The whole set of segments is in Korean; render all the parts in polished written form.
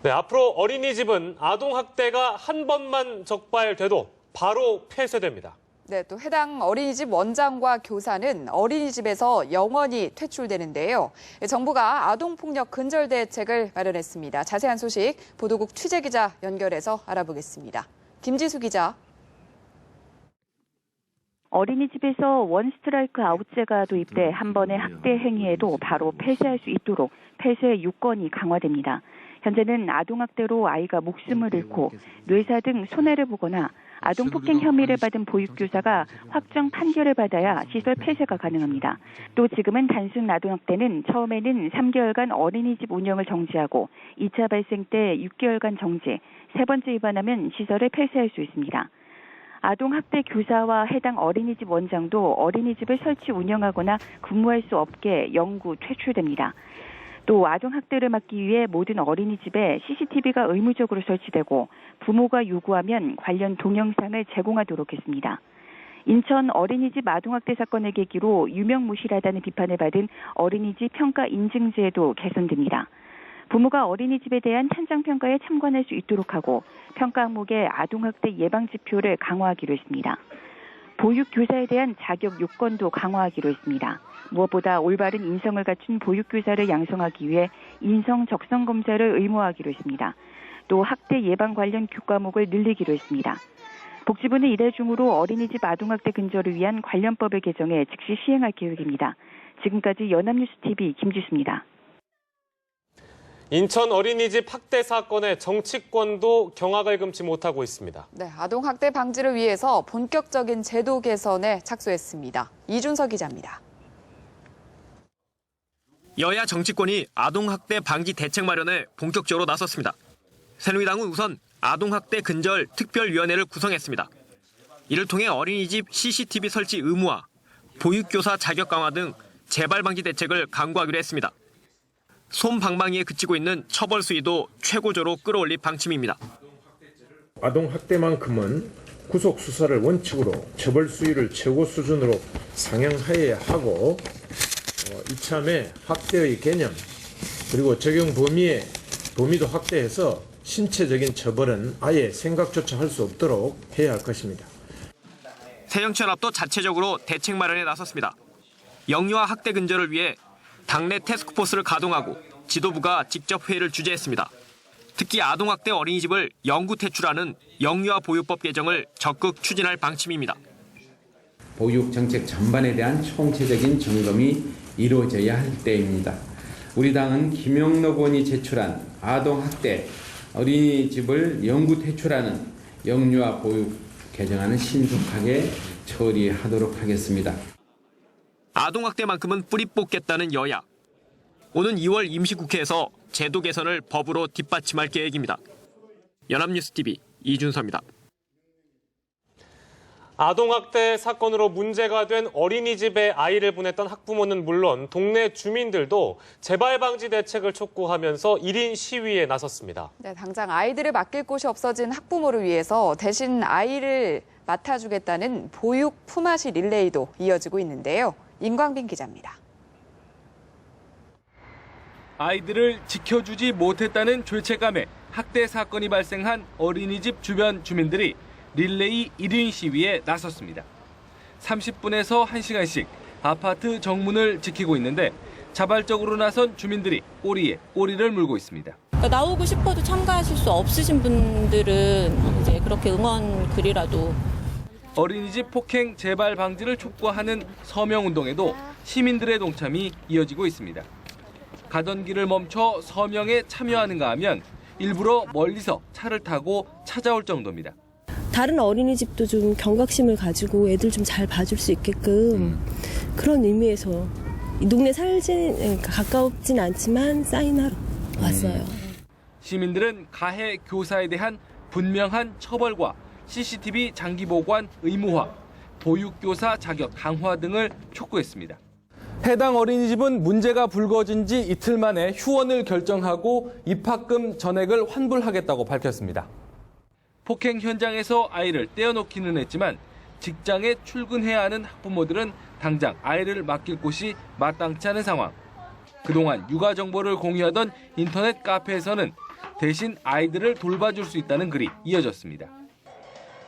네, 앞으로 어린이집은 아동학대가 한 번만 적발돼도 바로 폐쇄됩니다. 네, 또 해당 어린이집 원장과 교사는 어린이집에서 영원히 퇴출되는데요. 정부가 아동폭력 근절 대책을 마련했습니다. 자세한 소식 보도국 취재기자 연결해서 알아보겠습니다. 김지수 기자. 어린이집에서 원스트라이크 아웃제가 도입돼 한 번의 학대 행위에도 바로 폐쇄할 수 있도록 폐쇄 요건이 강화됩니다. 현재는 아동학대로 아이가 목숨을 잃고 뇌사 등 손해를 보거나 아동폭행 혐의를 받은 보육교사가 확정 판결을 받아야 시설 폐쇄가 가능합니다. 또 지금은 단순 아동학대는 처음에는 3개월간 어린이집 운영을 정지하고 2차 발생 때 6개월간 정지, 세 번째 위반하면 시설을 폐쇄할 수 있습니다. 아동학대 교사와 해당 어린이집 원장도 어린이집을 설치 운영하거나 근무할 수 없게 영구 퇴출됩니다. 또 아동학대를 막기 위해 모든 어린이집에 CCTV가 의무적으로 설치되고 부모가 요구하면 관련 동영상을 제공하도록 했습니다. 인천 어린이집 아동학대 사건을 계기로 유명무실하다는 비판을 받은 어린이집 평가 인증제도 개선됩니다. 부모가 어린이집에 대한 현장평가에 참관할 수 있도록 하고 평가 항목에 아동학대 예방지표를 강화하기로 했습니다. 보육교사에 대한 자격 요건도 강화하기로 했습니다. 무엇보다 올바른 인성을 갖춘 보육교사를 양성하기 위해 인성 적성 검사를 의무화하기로 했습니다. 또 학대 예방 관련 교과목을 늘리기로 했습니다. 복지부는 이달 중으로 어린이집 아동학대 근절을 위한 관련법을 개정해 즉시 시행할 계획입니다. 지금까지 연합뉴스TV 김지수입니다. 인천 어린이집 학대 사건의 정치권도 경악을 금치 못하고 있습니다. 네, 아동학대 방지를 위해서 본격적인 제도 개선에 착수했습니다. 이준석 기자입니다. 여야 정치권이 아동학대 방지 대책 마련에 본격적으로 나섰습니다. 새누리당은 우선 아동학대 근절 특별위원회를 구성했습니다. 이를 통해 어린이집 CCTV 설치 의무화, 보육교사 자격 강화 등 재발 방지 대책을 강구하기로 했습니다. 솜방망이에 그치고 있는 처벌 수위도 최고조로 끌어올릴 방침입니다. 아동학대만큼은 구속수사를 원칙으로 처벌 수위를 최고 수준으로 상향하여야 하고 이참에 학대의 개념 그리고 적용 범위도 확대해서 신체적인 처벌은 아예 생각조차 할 수 없도록 해야 할 것입니다. 새정치연합도 자체적으로 대책 마련에 나섰습니다. 영유아 학대 근절을 위해 당내 태스크포스를 가동하고 지도부가 직접 회의를 주재했습니다. 특히 아동학대 어린이집을 영구 퇴출하는 영유아 보육법 개정을 적극 추진할 방침입니다. 보육 정책 전반에 대한 총체적인 점검이 이루어져야 할 때입니다. 우리 당은 김영록 의원이 제출한 아동학대 어린이집을 영구 퇴출하는 영유아 보육 개정안을 신속하게 처리하도록 하겠습니다. 아동학대만큼은 뿌리 뽑겠다는 여야. 오는 2월 임시국회에서 제도 개선을 법으로 뒷받침할 계획입니다. 연합뉴스TV 이준서입니다. 아동학대 사건으로 문제가 된 어린이집에 아이를 보냈던 학부모는 물론 동네 주민들도 재발 방지 대책을 촉구하면서 1인 시위에 나섰습니다. 네, 당장 아이들을 맡길 곳이 없어진 학부모를 위해서 대신 아이를 맡아주겠다는 보육 품앗이 릴레이도 이어지고 있는데요. 임광빈 기자입니다. 아이들을 지켜주지 못했다는 죄책감에 학대 사건이 발생한 어린이집 주변 주민들이 릴레이 1인 시위에 나섰습니다. 30분에서 1시간씩 아파트 정문을 지키고 있는데 자발적으로 나선 주민들이 꼬리에 꼬리를 물고 있습니다. 나오고 싶어도 참가하실 수 없으신 분들은 이제 그렇게 응원 글이라도. 어린이집 폭행 재발 방지를 촉구하는 서명운동에도 시민들의 동참이 이어지고 있습니다. 가던 길을 멈춰 서명에 참여하는가 하면 일부러 멀리서 차를 타고 찾아올 정도입니다. 다른 어린이집도 좀 경각심을 가지고 애들 좀 잘 봐줄 수 있게끔 그런 의미에서 이 동네 가까웠진 않지만 사인하러 왔어요. 시민들은 가해 교사에 대한 분명한 처벌과 CCTV 장기 보관 의무화, 보육교사 자격 강화 등을 촉구했습니다. 해당 어린이집은 문제가 불거진 지 이틀 만에 휴원을 결정하고 입학금 전액을 환불하겠다고 밝혔습니다. 폭행 현장에서 아이를 떼어놓기는 했지만 직장에 출근해야 하는 학부모들은 당장 아이를 맡길 곳이 마땅치 않은 상황. 그동안 육아 정보를 공유하던 인터넷 카페에서는 대신 아이들을 돌봐줄 수 있다는 글이 이어졌습니다.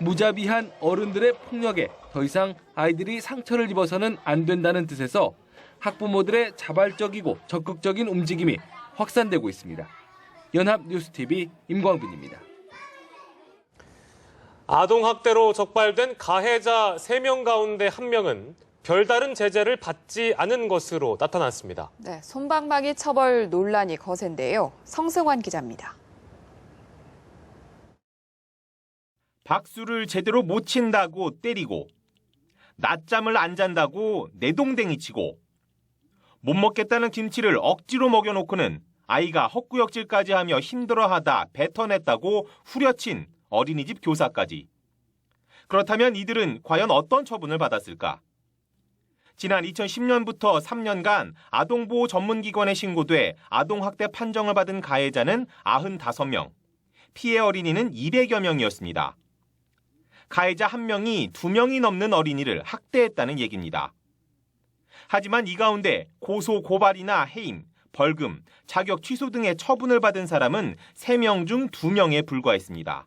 무자비한 어른들의 폭력에 더 이상 아이들이 상처를 입어서는 안 된다는 뜻에서 학부모들의 자발적이고 적극적인 움직임이 확산되고 있습니다. 연합뉴스TV 임광빈입니다. 아동학대로 적발된 가해자 3명 가운데 1명은 별다른 제재를 받지 않은 것으로 나타났습니다. 네, 솜방망이 처벌 논란이 거센데요. 성승환 기자입니다. 박수를 제대로 못 친다고 때리고, 낮잠을 안 잔다고 내동댕이 치고, 못 먹겠다는 김치를 억지로 먹여놓고는 아이가 헛구역질까지 하며 힘들어하다 뱉어냈다고 후려친 어린이집 교사까지. 그렇다면 이들은 과연 어떤 처분을 받았을까? 지난 2010년부터 3년간 아동보호 전문기관에 신고돼 아동학대 판정을 받은 가해자는 95명, 피해 어린이는 200여 명이었습니다. 가해자 1명이 2명이 넘는 어린이를 학대했다는 얘기입니다. 하지만 이 가운데 고소, 고발이나 해임, 벌금, 자격 취소 등의 처분을 받은 사람은 3명 중 2명에 불과했습니다.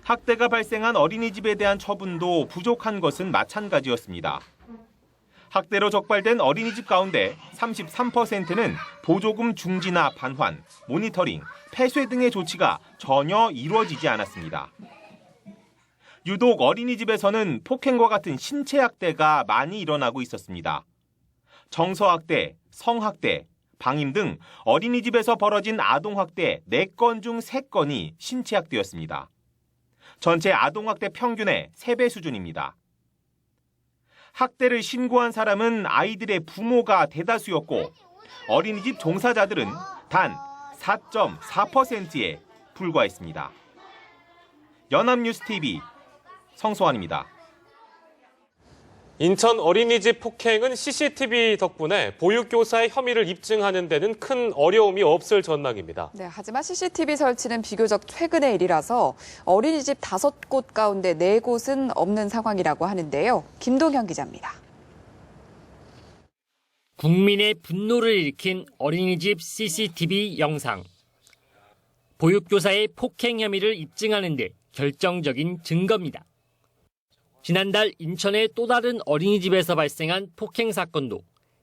학대가 발생한 어린이집에 대한 처분도 부족한 것은 마찬가지였습니다. 학대로 적발된 어린이집 가운데 33%는 보조금 중지나 반환, 모니터링, 폐쇄 등의 조치가 전혀 이루어지지 않았습니다. 유독 어린이집에서는 폭행과 같은 신체 학대가 많이 일어나고 있었습니다. 정서학대, 성학대, 방임 등 어린이집에서 벌어진 아동학대 4건 중 3건이 신체 학대였습니다. 전체 아동학대 평균의 3배 수준입니다. 학대를 신고한 사람은 아이들의 부모가 대다수였고 어린이집 종사자들은 단 4.4%에 불과했습니다. 연합뉴스TV 성소환입니다. 인천 어린이집 폭행은 CCTV 덕분에 보육교사의 혐의를 입증하는 데는 큰 어려움이 없을 전망입니다. 네, 하지만 CCTV 설치는 비교적 최근의 일이라서 어린이집 5곳 가운데 4곳은 없는 상황이라고 하는데요. 김동현 기자입니다. 국민의 분노를 일으킨 어린이집 CCTV 영상. 보육교사의 폭행 혐의를 입증하는 데 결정적인 증거입니다. 지난달 인천의 또 다른 어린이집에서 발생한 폭행 사건도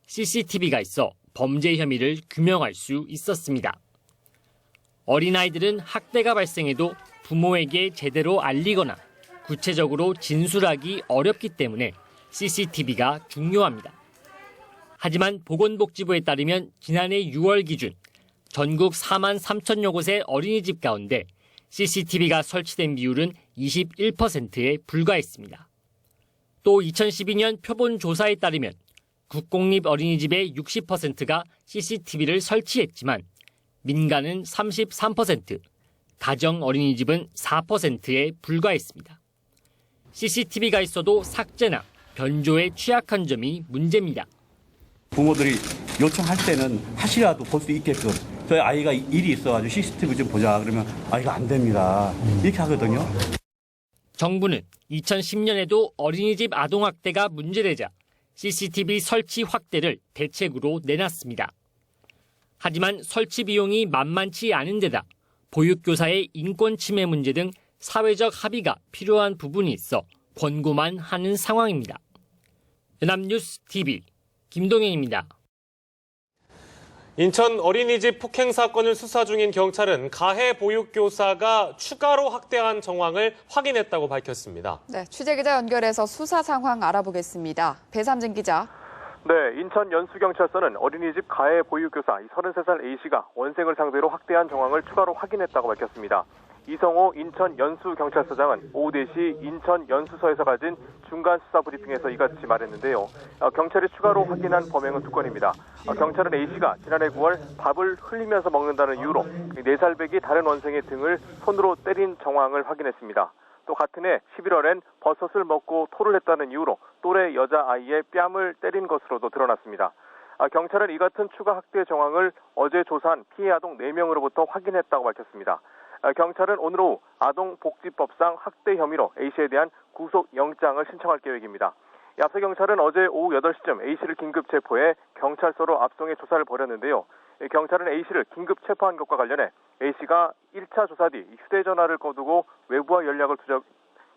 CCTV가 있어 범죄 혐의를 규명할 수 있었습니다. 어린아이들은 학대가 발생해도 부모에게 제대로 알리거나 구체적으로 진술하기 어렵기 때문에 CCTV가 중요합니다. 하지만 보건복지부에 따르면 지난해 6월 기준 전국 4만 3천여 곳의 어린이집 가운데 CCTV가 설치된 비율은 21%에 불과했습니다. 또 2012년 표본 조사에 따르면 국공립 어린이집의 60%가 CCTV를 설치했지만 민간은 33%, 가정 어린이집은 4%에 불과했습니다. CCTV가 있어도 삭제나 변조에 취약한 점이 문제입니다. 부모들이 요청할 때는 하시라도 볼 수 있게끔 저희 아이가 일이 있어가지고 CCTV 좀 보자 그러면 아이가 안 됩니다. 이렇게 하거든요. 정부는 2010년에도 어린이집 아동학대가 문제되자 CCTV 설치 확대를 대책으로 내놨습니다. 하지만 설치 비용이 만만치 않은 데다 보육교사의 인권 침해 문제 등 사회적 합의가 필요한 부분이 있어 권고만 하는 상황입니다. 연합뉴스TV 김동현입니다. 인천 어린이집 폭행 사건을 수사 중인 경찰은 가해 보육교사가 추가로 학대한 정황을 확인했다고 밝혔습니다. 네, 취재기자 연결해서 수사 상황 알아보겠습니다. 배삼진 기자. 네, 인천 연수경찰서는 어린이집 가해 보육교사 33살 A씨가 원생을 상대로 학대한 정황을 추가로 확인했다고 밝혔습니다. 이성호 인천 연수경찰서장은 오후 4시 인천 연수서에서 가진 중간 수사 브리핑에서 이같이 말했는데요. 경찰이 추가로 확인한 범행은 2건입니다. 경찰은 A씨가 지난해 9월 밥을 흘리면서 먹는다는 이유로 4살배기 다른 원생의 등을 손으로 때린 정황을 확인했습니다. 또 같은 해 11월엔 버섯을 먹고 토를 했다는 이유로 또래 여자아이의 뺨을 때린 것으로도 드러났습니다. 경찰은 이 같은 추가 학대 정황을 어제 조사한 피해 아동 4명으로부터 확인했다고 밝혔습니다. 경찰은 오늘 오후 아동복지법상 학대 혐의로 A씨에 대한 구속영장을 신청할 계획입니다. 앞서 경찰은 어제 오후 8시쯤 A씨를 긴급 체포해 경찰서로 압송해 조사를 벌였는데요. 경찰은 A씨를 긴급 체포한 것과 관련해 A씨가 1차 조사 뒤 휴대전화를 거두고 외부와 연락을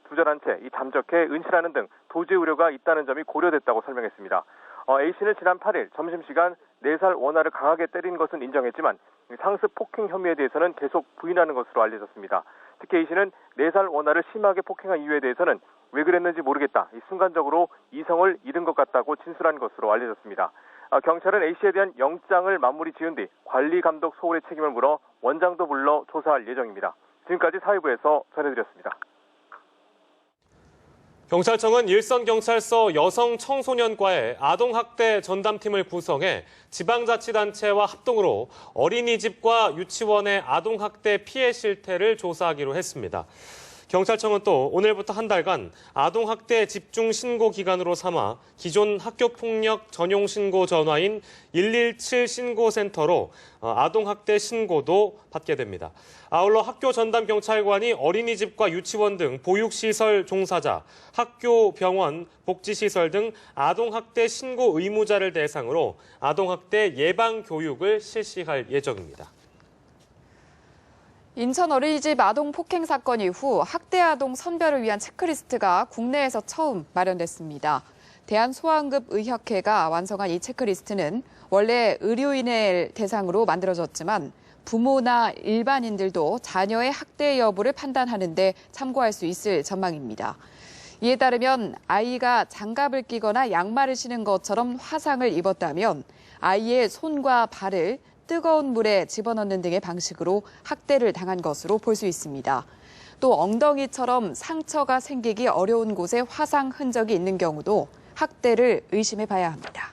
두절한 채 잠적해 은실하는 등 도주 우려가 있다는 점이 고려됐다고 설명했습니다. A씨는 지난 8일 점심시간 4살 원아를 강하게 때린 것은 인정했지만 상습 폭행 혐의에 대해서는 계속 부인하는 것으로 알려졌습니다. 특히 A씨는 4살 원아를 심하게 폭행한 이유에 대해서는 왜 그랬는지 모르겠다. 순간적으로 이성을 잃은 것 같다고 진술한 것으로 알려졌습니다. 경찰은 A씨에 대한 영장을 마무리 지은 뒤 관리 감독 소홀의 책임을 물어 원장도 불러 조사할 예정입니다. 지금까지 사회부에서 전해드렸습니다. 경찰청은 일선경찰서 여성청소년과의 아동학대 전담팀을 구성해 지방자치단체와 합동으로 어린이집과 유치원의 아동학대 피해 실태를 조사하기로 했습니다. 경찰청은 또 오늘부터 한 달간 아동학대 집중 신고 기간으로 삼아 기존 학교폭력 전용 신고 전화인 117 신고센터로 아동학대 신고도 받게 됩니다. 아울러 학교 전담 경찰관이 어린이집과 유치원 등 보육시설 종사자, 학교, 병원, 복지시설 등 아동학대 신고 의무자를 대상으로 아동학대 예방 교육을 실시할 예정입니다. 인천 어린이집 아동 폭행 사건 이후 학대 아동 선별을 위한 체크리스트가 국내에서 처음 마련됐습니다. 대한소아응급의학회가 완성한 이 체크리스트는 원래 의료인을 대상으로 만들어졌지만 부모나 일반인들도 자녀의 학대 여부를 판단하는 데 참고할 수 있을 전망입니다. 이에 따르면 아이가 장갑을 끼거나 양말을 신은 것처럼 화상을 입었다면 아이의 손과 발을 뜨거운 물에 집어넣는 등의 방식으로 학대를 당한 것으로 볼 수 있습니다. 또 엉덩이처럼 상처가 생기기 어려운 곳에 화상 흔적이 있는 경우도 학대를 의심해 봐야 합니다.